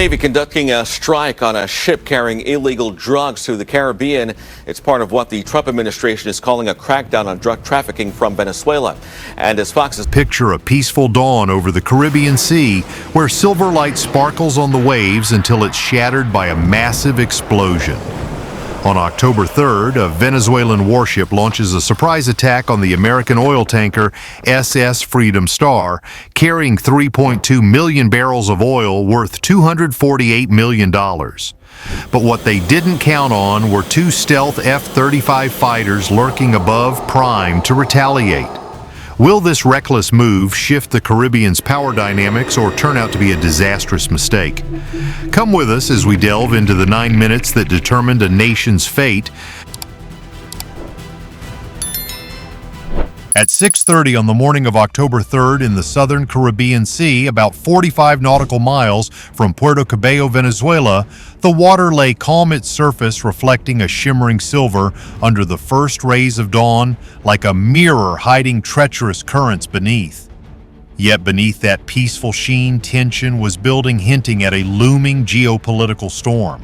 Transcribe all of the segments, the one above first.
Navy conducting a strike on a ship carrying illegal drugs through the Caribbean. It's part of what the Trump administration is calling a crackdown on drug trafficking from Venezuela. And as Fox's picture a peaceful dawn over the Caribbean Sea, where silver light sparkles on the waves until it's shattered by a massive explosion. On October 3rd, a Venezuelan warship launches a surprise attack on the American oil tanker SS Freedom Star, carrying 3.2 million barrels of oil worth $248 million. But what they didn't count on were two stealth F-35 fighters lurking above Prime to retaliate. Will this reckless move shift the Caribbean's power dynamics or turn out to be a disastrous mistake? Come with us as we delve into the 9 minutes that determined a nation's fate. At 6:30 on the morning of October 3rd in the southern Caribbean Sea, about 45 nautical miles from Puerto Cabello, Venezuela, the water lay calm its surface, reflecting a shimmering silver under the first rays of dawn, like a mirror hiding treacherous currents beneath. Yet beneath that peaceful sheen, tension was building, hinting at a looming geopolitical storm.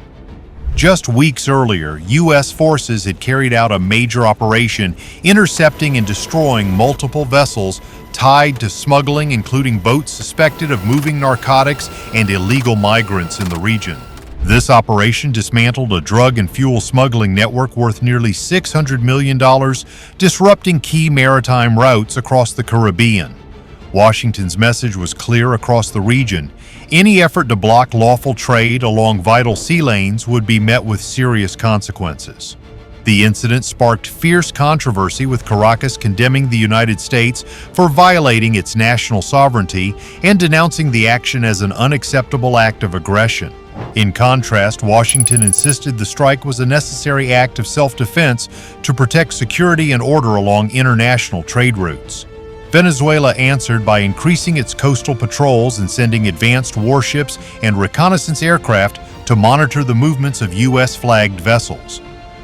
Just weeks earlier, U.S. forces had carried out a major operation, intercepting and destroying multiple vessels tied to smuggling, including boats suspected of moving narcotics and illegal migrants in the region. This operation dismantled a drug and fuel smuggling network worth nearly $600 million, disrupting key maritime routes across the Caribbean. Washington's message was clear across the region. Any effort to block lawful trade along vital sea lanes would be met with serious consequences. The incident sparked fierce controversy, with Caracas condemning the United States for violating its national sovereignty and denouncing the action as an unacceptable act of aggression. In contrast, Washington insisted the strike was a necessary act of self-defense to protect security and order along international trade routes. Venezuela answered by increasing its coastal patrols and sending advanced warships and reconnaissance aircraft to monitor the movements of U.S.-flagged vessels.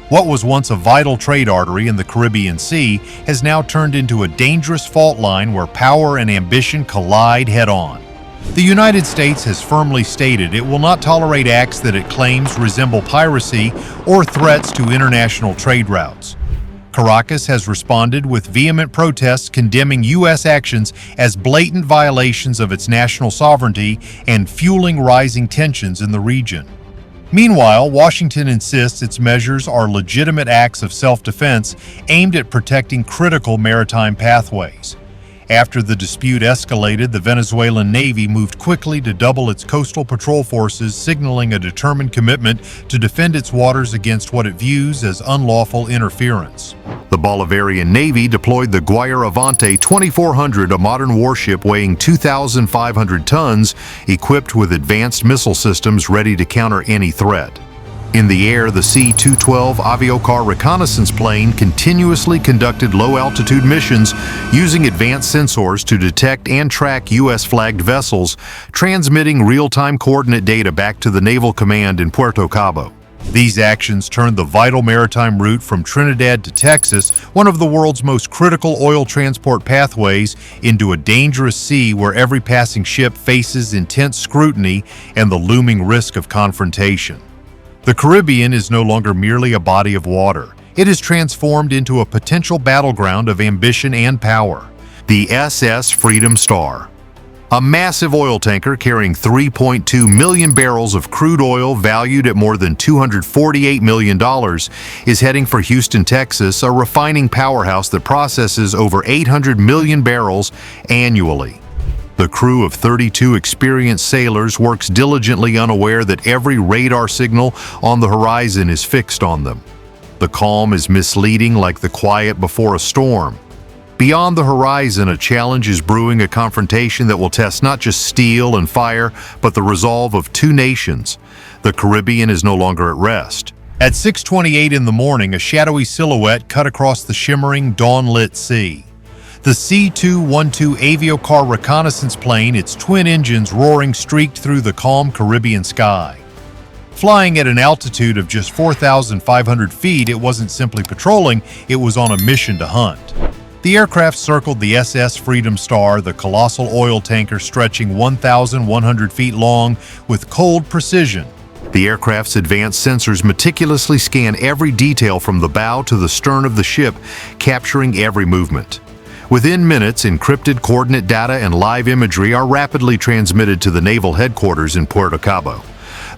What was once a vital trade artery in the Caribbean Sea has now turned into a dangerous fault line where power and ambition collide head-on. The United States has firmly stated it will not tolerate acts that it claims resemble piracy or threats to international trade routes. Caracas has responded with vehement protests condemning U.S. actions as blatant violations of its national sovereignty and fueling rising tensions in the region. Meanwhile, Washington insists its measures are legitimate acts of self-defense aimed at protecting critical maritime pathways. After the dispute escalated, the Venezuelan Navy moved quickly to double its coastal patrol forces, signaling a determined commitment to defend its waters against what it views as unlawful interference. The Bolivarian Navy deployed the Guayaravante 2400, a modern warship weighing 2,500 tons, equipped with advanced missile systems ready to counter any threat. In the air, the C-212 Aviocar reconnaissance plane continuously conducted low-altitude missions using advanced sensors to detect and track U.S.-flagged vessels, transmitting real-time coordinate data back to the Naval Command in Puerto Cabo. These actions turned the vital maritime route from Trinidad to Texas, one of the world's most critical oil transport pathways, into a dangerous sea where every passing ship faces intense scrutiny and the looming risk of confrontation. The Caribbean is no longer merely a body of water. It is transformed into a potential battleground of ambition and power. The SS Freedom Star, a massive oil tanker carrying 3.2 million barrels of crude oil valued at more than $248 million, is heading for Houston, Texas, a refining powerhouse that processes over 800 million barrels annually. The crew of 32 experienced sailors works diligently, unaware that every radar signal on the horizon is fixed on them. The calm is misleading, like the quiet before a storm. Beyond the horizon, a challenge is brewing, a confrontation that will test not just steel and fire, but the resolve of two nations. The Caribbean is no longer at rest. At 6:28 in the morning, a shadowy silhouette cut across the shimmering, dawn-lit sea. The C-212 Aviocar reconnaissance plane, its twin engines roaring, streaked through the calm Caribbean sky. Flying at an altitude of just 4,500 feet, it wasn't simply patrolling, it was on a mission to hunt. The aircraft circled the SS Freedom Star, the colossal oil tanker stretching 1,100 feet long, with cold precision. The aircraft's advanced sensors meticulously scan every detail from the bow to the stern of the ship, capturing every movement. Within minutes, encrypted coordinate data and live imagery are rapidly transmitted to the naval headquarters in Puerto Cabo.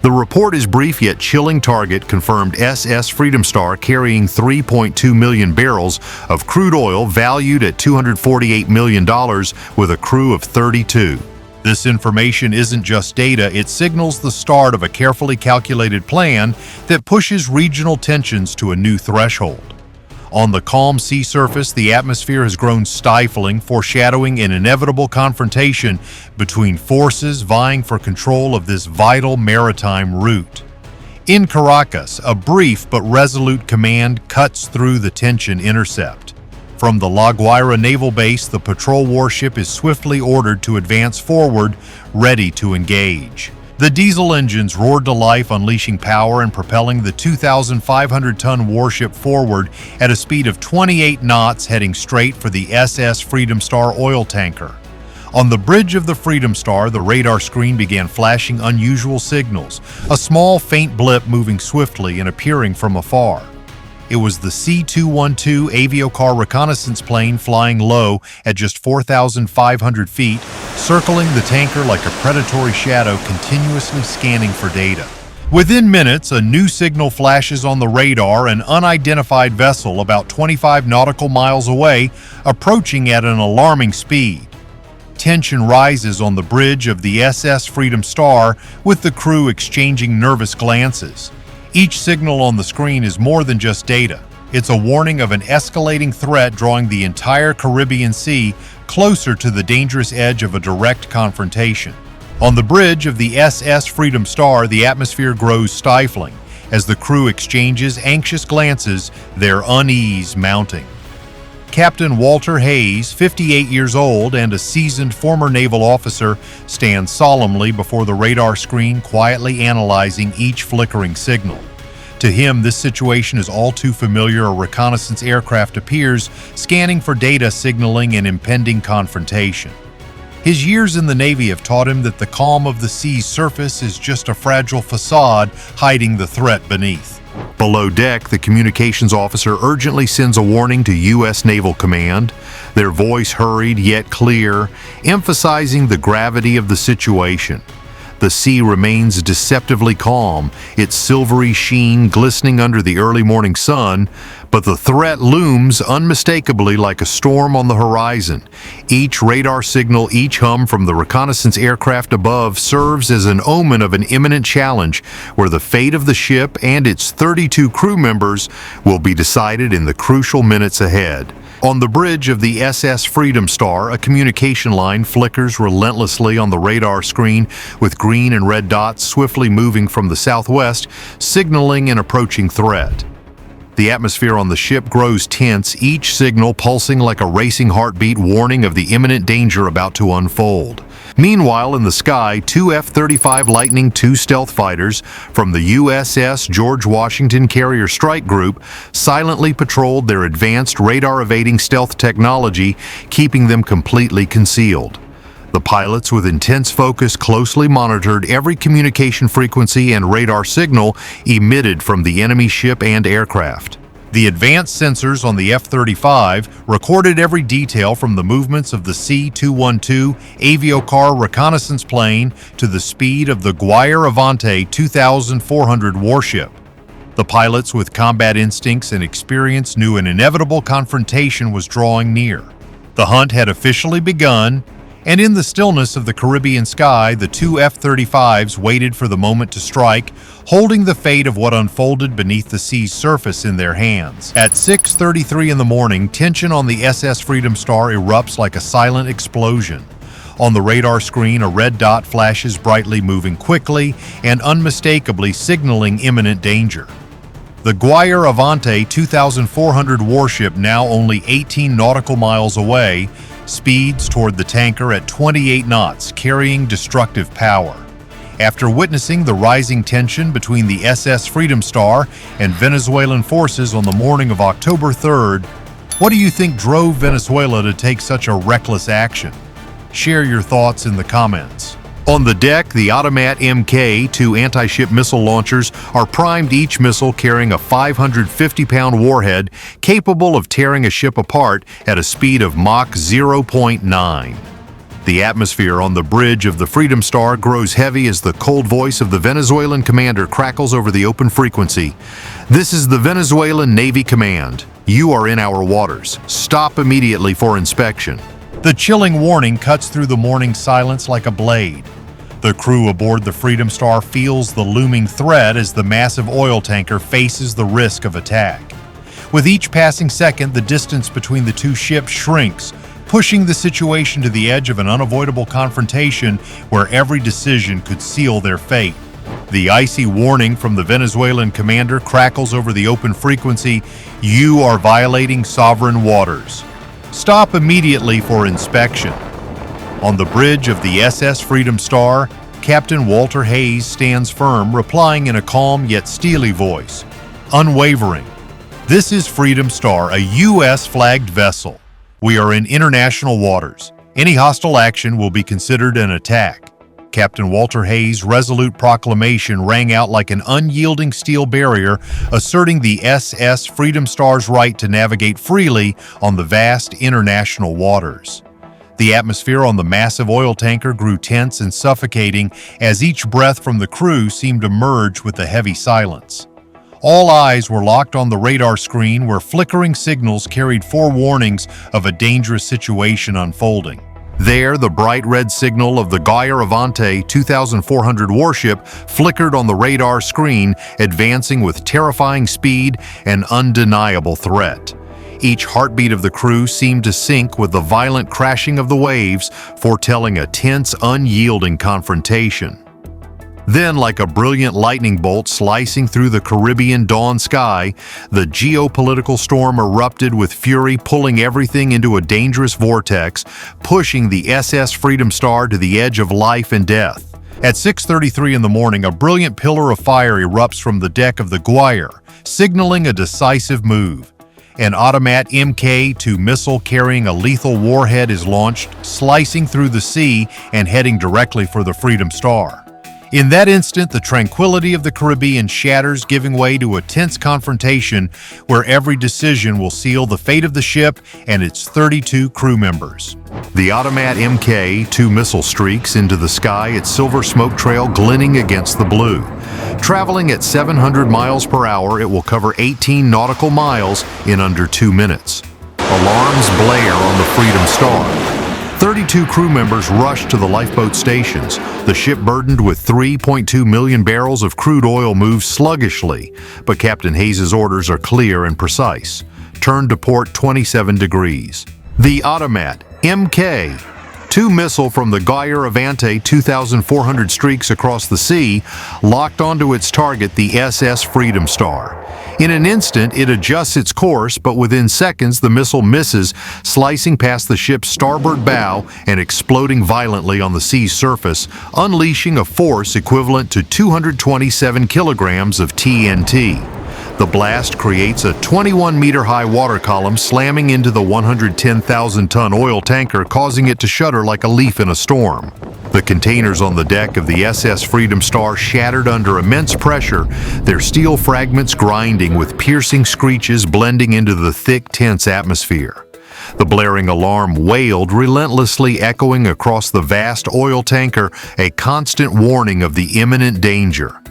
The report is brief yet chilling. Target confirmed SS Freedom Star carrying 3.2 million barrels of crude oil valued at $248 million with a crew of 32. This information isn't just data, it signals the start of a carefully calculated plan that pushes regional tensions to a new threshold. On the calm sea surface, the atmosphere has grown stifling, foreshadowing an inevitable confrontation between forces vying for control of this vital maritime route. In Caracas, a brief but resolute command cuts through the tension intercept. From the La Guaira naval base, the patrol warship is swiftly ordered to advance forward, ready to engage. The diesel engines roared to life, unleashing power and propelling the 2,500-ton warship forward at a speed of 28 knots, heading straight for the SS Freedom Star oil tanker. On the bridge of the Freedom Star, the radar screen began flashing unusual signals, a small, faint blip moving swiftly and appearing from afar. It was the C-212 Aviocar reconnaissance plane flying low at just 4,500 feet, circling the tanker like a predatory shadow, continuously scanning for data. Within minutes, a new signal flashes on the radar, an unidentified vessel about 25 nautical miles away, approaching at an alarming speed. Tension rises on the bridge of the SS Freedom Star, with the crew exchanging nervous glances. Each signal on the screen is more than just data. It's a warning of an escalating threat drawing the entire Caribbean Sea closer to the dangerous edge of a direct confrontation. On the bridge of the SS Freedom Star, the atmosphere grows stifling as the crew exchanges anxious glances, their unease mounting. Captain Walter Hayes, 58 years old and a seasoned former naval officer, stands solemnly before the radar screen, quietly analyzing each flickering signal. To him, this situation is all too familiar. A reconnaissance aircraft appears, scanning for data signaling an impending confrontation. His years in the Navy have taught him that the calm of the sea's surface is just a fragile facade hiding the threat beneath. Below deck, the communications officer urgently sends a warning to U.S. Naval Command, their voice hurried yet clear, emphasizing the gravity of the situation. The sea remains deceptively calm, its silvery sheen glistening under the early morning sun, but the threat looms unmistakably like a storm on the horizon. Each radar signal, each hum from the reconnaissance aircraft above serves as an omen of an imminent challenge where the fate of the ship and its 32 crew members will be decided in the crucial minutes ahead. On the bridge of the SS Freedom Star, a communication line flickers relentlessly on the radar screen, with green and red dots swiftly moving from the southwest, signaling an approaching threat. The atmosphere on the ship grows tense, each signal pulsing like a racing heartbeat, warning of the imminent danger about to unfold. Meanwhile, in the sky, two F-35 Lightning II stealth fighters from the USS George Washington Carrier Strike Group silently patrolled their advanced radar-evading stealth technology, keeping them completely concealed. The pilots, with intense focus, closely monitored every communication frequency and radar signal emitted from the enemy ship and aircraft. The advanced sensors on the F-35 recorded every detail from the movements of the C-212 Aviocar reconnaissance plane to the speed of the Guaira 2,400 warship. The pilots, with combat instincts and experience, knew an inevitable confrontation was drawing near. The hunt had officially begun, and in the stillness of the Caribbean sky, the two F-35s waited for the moment to strike, holding the fate of what unfolded beneath the sea's surface in their hands. At 6:33 in the morning, tension on the SS Freedom Star erupts like a silent explosion. On the radar screen, a red dot flashes brightly, moving quickly and unmistakably signaling imminent danger. The Guaira 2,400 warship, now only 18 nautical miles away, speeds toward the tanker at 28 knots, carrying destructive power. After witnessing the rising tension between the SS Freedom Star and Venezuelan forces on the morning of October 3rd, What do you think drove Venezuela to take such a reckless action? Share your thoughts in the comments. On the deck, the Automat Mk, two anti-ship missile launchers, are primed, each missile carrying a 550-pound warhead capable of tearing a ship apart at a speed of Mach 0.9. The atmosphere on the bridge of the Freedom Star grows heavy as the cold voice of the Venezuelan commander crackles over the open frequency. "This is the Venezuelan Navy Command. You are in our waters. Stop immediately for inspection." The chilling warning cuts through the morning silence like a blade. The crew aboard the Freedom Star feels the looming threat as the massive oil tanker faces the risk of attack. With each passing second, the distance between the two ships shrinks, pushing the situation to the edge of an unavoidable confrontation where every decision could seal their fate. The icy warning from the Venezuelan commander crackles over the open frequency, "You are violating sovereign waters. Stop immediately for inspection." On the bridge of the SS Freedom Star, Captain Walter Hayes stands firm, replying in a calm yet steely voice, unwavering. "This is Freedom Star, a U.S.-flagged vessel. We are in international waters. Any hostile action will be considered an attack." Captain Walter Hayes' resolute proclamation rang out like an unyielding steel barrier, asserting the SS Freedom Star's right to navigate freely on the vast international waters. The atmosphere on the massive oil tanker grew tense and suffocating as each breath from the crew seemed to merge with the heavy silence. All eyes were locked on the radar screen where flickering signals carried forewarnings of a dangerous situation unfolding. There, the bright red signal of the Avante 2400 warship flickered on the radar screen, advancing with terrifying speed and undeniable threat. Each heartbeat of the crew seemed to sync with the violent crashing of the waves, foretelling a tense, unyielding confrontation. Then, like a brilliant lightning bolt slicing through the Caribbean dawn sky, the geopolitical storm erupted with fury, pulling everything into a dangerous vortex, pushing the SS Freedom Star to the edge of life and death. At 6:33 in the morning, a brilliant pillar of fire erupts from the deck of the Guayar, signaling a decisive move. An Automat Mk-2 missile carrying a lethal warhead is launched, slicing through the sea and heading directly for the Freedom Star. In that instant, the tranquility of the Caribbean shatters, giving way to a tense confrontation where every decision will seal the fate of the ship and its 32 crew members. The Automat Mk-2 missile streaks into the sky, its silver smoke trail glinting against the blue. Traveling at 700 miles per hour, it will cover 18 nautical miles in under 2 minutes. Alarms blare on the Freedom Star. 32 crew members rush to the lifeboat stations. The ship, burdened with 3.2 million barrels of crude oil, moves sluggishly, but Captain Hayes' orders are clear and precise. Turn to port 27 degrees. The Automat Mk-2 missile from the Avante 2400 streaks across the sea, locked onto its target, the SS Freedom Star. In an instant, it adjusts its course, but within seconds, the missile misses, slicing past the ship's starboard bow and exploding violently on the sea's surface, unleashing a force equivalent to 227 kilograms of TNT. The blast creates a 21-meter-high water column, slamming into the 110,000-ton oil tanker, causing it to shudder like a leaf in a storm. The containers on the deck of the SS Freedom Star shattered under immense pressure, their steel fragments grinding with piercing screeches blending into the thick, tense atmosphere. The blaring alarm wailed, relentlessly echoing across the vast oil tanker, a constant warning of the imminent danger.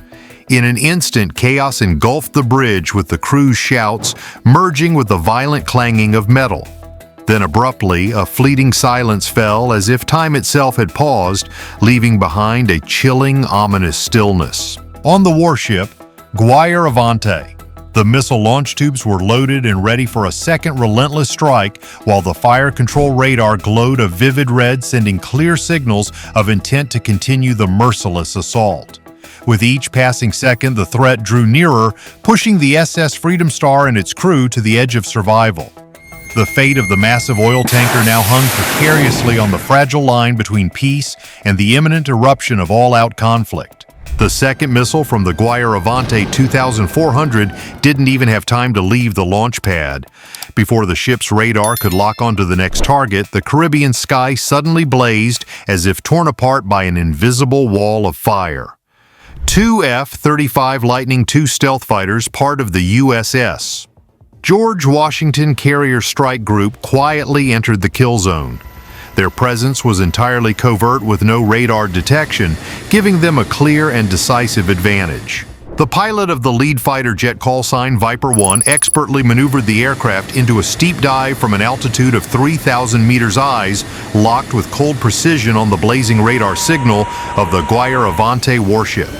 In an instant, chaos engulfed the bridge with the crew's shouts merging with the violent clanging of metal. Then abruptly, a fleeting silence fell as if time itself had paused, leaving behind a chilling, ominous stillness. On the warship, Avante, the missile launch tubes were loaded and ready for a second relentless strike, while the fire control radar glowed a vivid red, sending clear signals of intent to continue the merciless assault. With each passing second, the threat drew nearer, pushing the SS Freedom Star and its crew to the edge of survival. The fate of the massive oil tanker now hung precariously on the fragile line between peace and the imminent eruption of all-out conflict. The second missile from the Avante 2400 didn't even have time to leave the launch pad. before the ship's radar could lock onto the next target, the Caribbean sky suddenly blazed as if torn apart by an invisible wall of fire. Two F-35 Lightning II stealth fighters, part of the USS George Washington Carrier Strike Group, quietly entered the kill zone. Their presence was entirely covert with no radar detection, giving them a clear and decisive advantage. The pilot of the lead fighter jet callsign Viper 1 expertly maneuvered the aircraft into a steep dive from an altitude of 3,000 meters, eyes locked with cold precision on the blazing radar signal of the Guayar-Avante warship.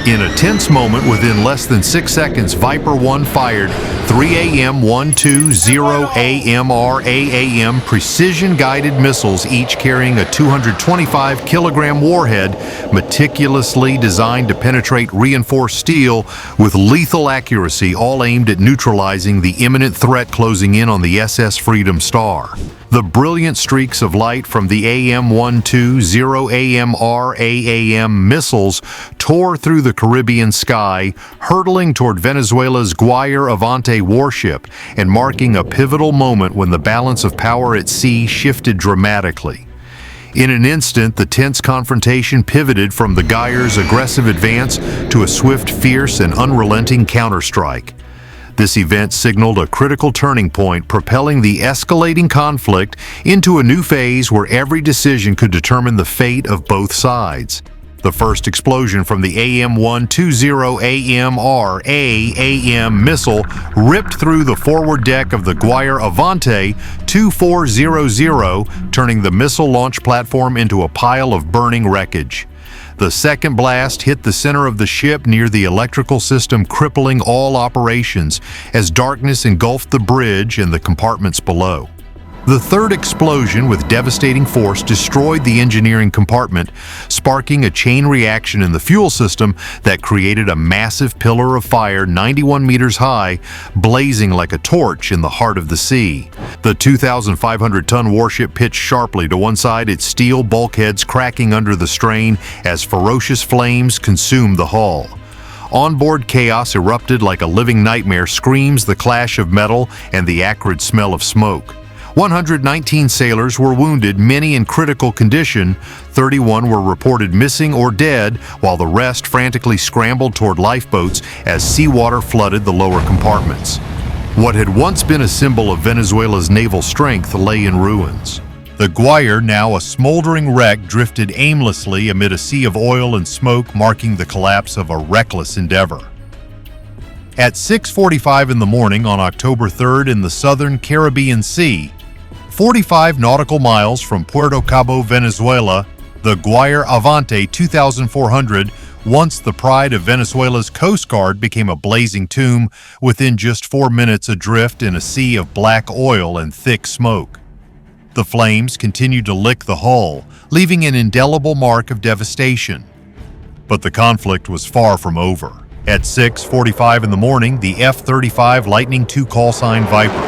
In a tense moment, within less than 6 seconds, Viper 1 fired 3 AM-120 AMRAAM precision-guided missiles, each carrying a 225-kilogram warhead meticulously designed to penetrate reinforced steel with lethal accuracy, all aimed at neutralizing the imminent threat closing in on the SS Freedom Star. The brilliant streaks of light from the AM-120 AMRAAM missiles tore through the Caribbean sky, hurtling toward Venezuela's Guayar-Avante warship and marking a pivotal moment when the balance of power at sea shifted dramatically. In an instant, the tense confrontation pivoted from the Guayar's aggressive advance to a swift, fierce, and unrelenting counterstrike. This event signaled a critical turning point, propelling the escalating conflict into a new phase where every decision could determine the fate of both sides. The first explosion from the AM-120 AMRAAM missile ripped through the forward deck of the Guayar-Avante 2400, turning the missile launch platform into a pile of burning wreckage. The second blast hit the center of the ship near the electrical system, crippling all operations as darkness engulfed the bridge and the compartments below. The third explosion, with devastating force, destroyed the engineering compartment, sparking a chain reaction in the fuel system that created a massive pillar of fire 91 meters high, blazing like a torch in the heart of the sea. The 2,500-ton warship pitched sharply to one side, its steel bulkheads cracking under the strain as ferocious flames consumed the hull. Onboard chaos erupted like a living nightmare, screams, the clash of metal, and the acrid smell of smoke. 119 sailors were wounded, many in critical condition. 31 were reported missing or dead, while the rest frantically scrambled toward lifeboats as seawater flooded the lower compartments. What had once been a symbol of Venezuela's naval strength lay in ruins. The Guayar, now a smoldering wreck, drifted aimlessly amid a sea of oil and smoke, marking the collapse of a reckless endeavor. At 6:45 in the morning on October 3rd in the southern Caribbean Sea, 45 nautical miles from Puerto Cabo, Venezuela, the Guayar-Avante 2400, once the pride of Venezuela's Coast Guard, became a blazing tomb within just 4 minutes adrift in a sea of black oil and thick smoke. The flames continued to lick the hull, leaving an indelible mark of devastation. But the conflict was far from over. At 6:45 in the morning, the F-35 Lightning II callsign Viper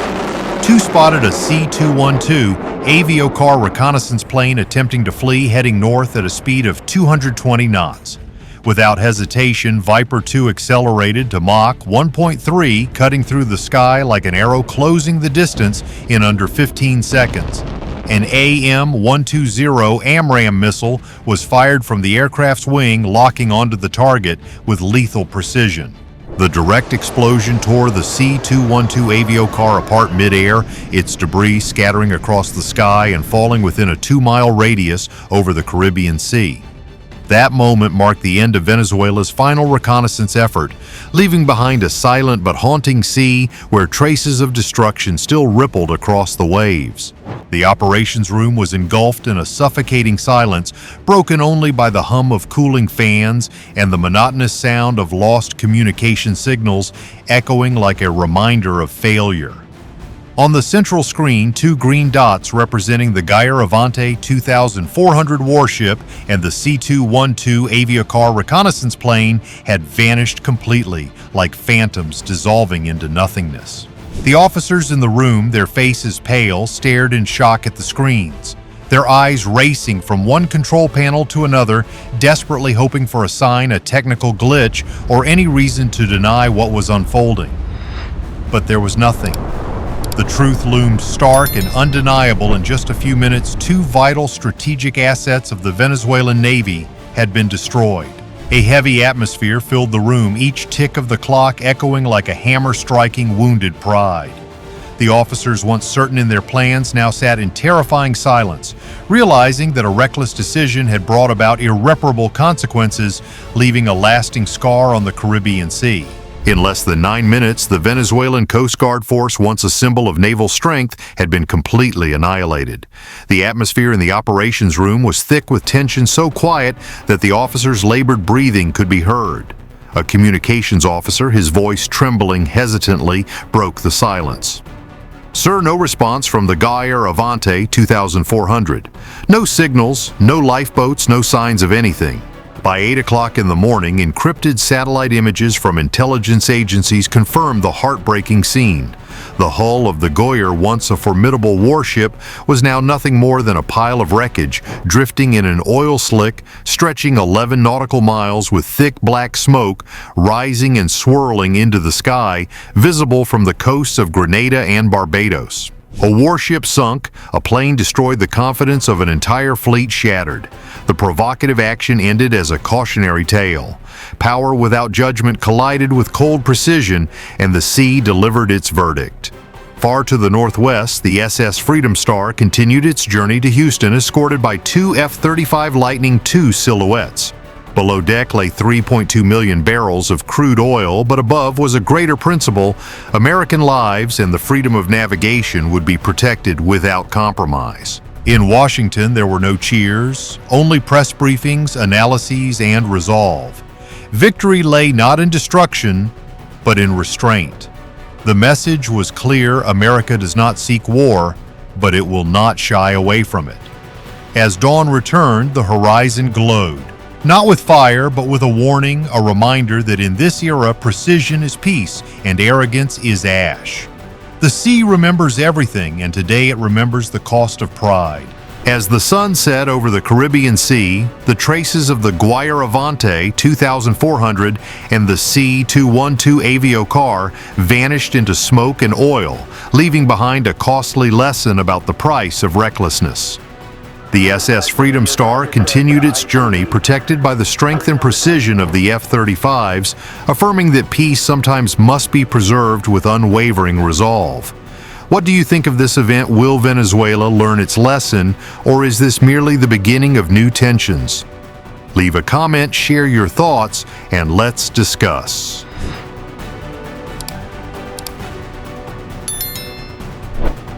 spotted a C-212 aviocar reconnaissance plane attempting to flee, heading north at a speed of 220 knots. Without hesitation, Viper 2 accelerated to Mach 1.3, cutting through the sky like an arrow, closing the distance in under 15 seconds. An AM-120 AMRAAM missile was fired from the aircraft's wing, locking onto the target with lethal precision. The direct explosion tore the C-212 aviocar apart mid-air, its debris scattering across the sky and falling within a 2-mile radius over the Caribbean Sea. That moment marked the end of Venezuela's final reconnaissance effort, leaving behind a silent but haunting sea where traces of destruction still rippled across the waves. The operations room was engulfed in a suffocating silence, broken only by the hum of cooling fans and the monotonous sound of lost communication signals echoing like a reminder of failure. On the central screen, 2 green dots representing the Guayar-Avante 2400 warship and the C-212 aviocar reconnaissance plane had vanished completely, like phantoms dissolving into nothingness. The officers in the room, their faces pale, stared in shock at the screens, their eyes racing from one control panel to another, desperately hoping for a sign, a technical glitch, or any reason to deny what was unfolding. But there was nothing. The truth loomed stark and undeniable. In just a few minutes, two vital strategic assets of the Venezuelan Navy had been destroyed. A heavy atmosphere filled the room, each tick of the clock echoing like a hammer striking wounded pride. The officers, once certain in their plans, now sat in terrifying silence, realizing that a reckless decision had brought about irreparable consequences, leaving a lasting scar on the Caribbean Sea. In less than 9 minutes, the Venezuelan Coast Guard force, once a symbol of naval strength, had been completely annihilated. The atmosphere in the operations room was thick with tension so quiet that the officers' labored breathing could be heard. A communications officer, his voice trembling hesitantly, broke the silence. "Sir, no response from the Avante 2400. No signals, no lifeboats, no signs of anything." By 8 o'clock in the morning, encrypted satellite images from intelligence agencies confirmed the heartbreaking scene. The hull of the Goyer, once a formidable warship, was now nothing more than a pile of wreckage, drifting in an oil slick, stretching 11 nautical miles with thick black smoke, rising and swirling into the sky, visible from the coasts of Grenada and Barbados. A warship sunk, a plane destroyed, the confidence of an entire fleet shattered. The provocative action ended as a cautionary tale. Power without judgment collided with cold precision, and the sea delivered its verdict. Far to the northwest, the SS Freedom Star continued its journey to Houston, escorted by two F-35 Lightning II silhouettes. Below deck lay 3.2 million barrels of crude oil, but above was a greater principle: American lives and the freedom of navigation would be protected without compromise. In Washington, there were no cheers, only press briefings, analyses, and resolve. Victory lay not in destruction, but in restraint. The message was clear: America does not seek war, but it will not shy away from it. As dawn returned, the horizon glowed. Not with fire, but with a warning, a reminder that in this era, precision is peace and arrogance is ash. The sea remembers everything, and today it remembers the cost of pride. As the sun set over the Caribbean Sea, the traces of the Avante 2400 and the C-212 Avio car vanished into smoke and oil, leaving behind a costly lesson about the price of recklessness. The SS Freedom Star continued its journey, protected by the strength and precision of the F-35s, affirming that peace sometimes must be preserved with unwavering resolve. What do you think of this event? Will Venezuela learn its lesson, or is this merely the beginning of new tensions? Leave a comment, share your thoughts, and let's discuss.